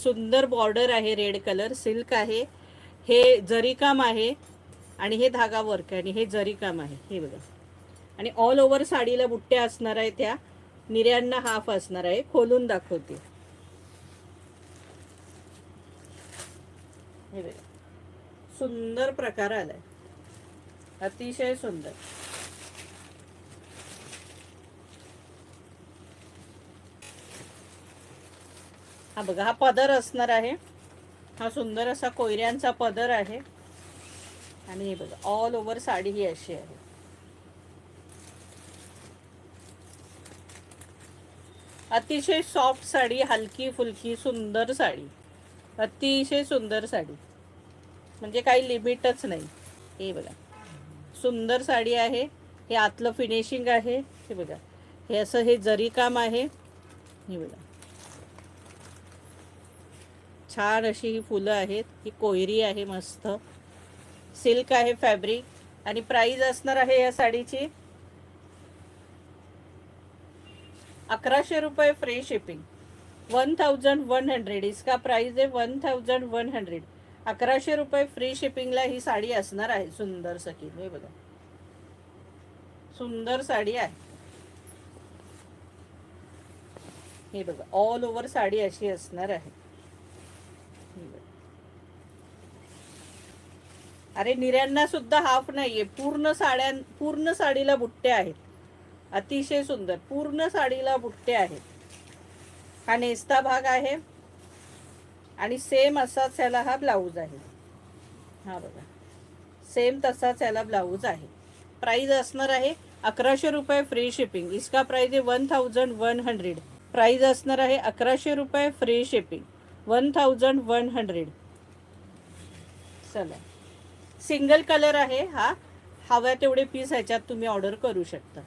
सुंदर बॉर्डर आहे, red colour silk आहे, हे जरी काम आहे आणि हे धागा वर्क आहे आणि हे जरी काम आहे. हे बघा. आणि ऑल ओव्हर साडीला बुट्ट्या असणार आहे, त्या निऱ्यांना हाफ असणार आहे. खोलून दाखवते. हे बघा, सुंदर प्रकार आलाय, अतिशय सुंदर. हा बघा, हा पदर असणार आहे. हा सुंदर असा कोयऱ्यांचा पदर आहे. आणि हे बघा, ऑल ओव्हर साडी ही अशी आहे. अतिशय सॉफ्ट साडी, हलकी फुलकी सुंदर साडी, अतिशय सुंदर साडी, म्हणजे काही लिमिटच नाही. हे बघा, सुंदर साडी आहे. हे आतलं फिनिशिंग आहे. हे बघा, हे असं हे जरी काम आहे. हे बघा, छान अशी ही फुलं आहेत. ही कोयरी आहे, मस्त सिल्क आहे फॅब्रिक. आणि प्राइस असणार आहे या साडीची 1100 रुपये फ्री शिपिंग. 1100 इसका प्राइस है 1100. 1100 रुपये फ्री शिपिंगला ही साडी असणार आहे. सुंदर सकी, हे बघा, सुंदर साडी आहे. हे बघा, ऑल ओव्हर साडी अशी असणार आहे. अरे निऱ्यांना सुद्धा हाफ नाहीये, पूर्ण साडीला बुट्टे आहेत. अतिशय सुंदर, पूर्ण साडीला बुट्टे आहेत. हा नेस्ता भाग आहे आणि सेम असाच याला हा ब्लाऊज आहे. हा बघा, सेम तसाच याला ब्लाऊज आहे. प्राइस असणार आहे 1100 रुपये फ्री शिपिंग. इसका प्राइस आहे 1100. प्राइस असणार आहे 1100 रुपये फ्री शिपिंग, 1100. चला, सिंगल कलर आहे हा. हव्या तेवढे पीस ह्याच्यात तुम्ही ऑर्डर करू शकता.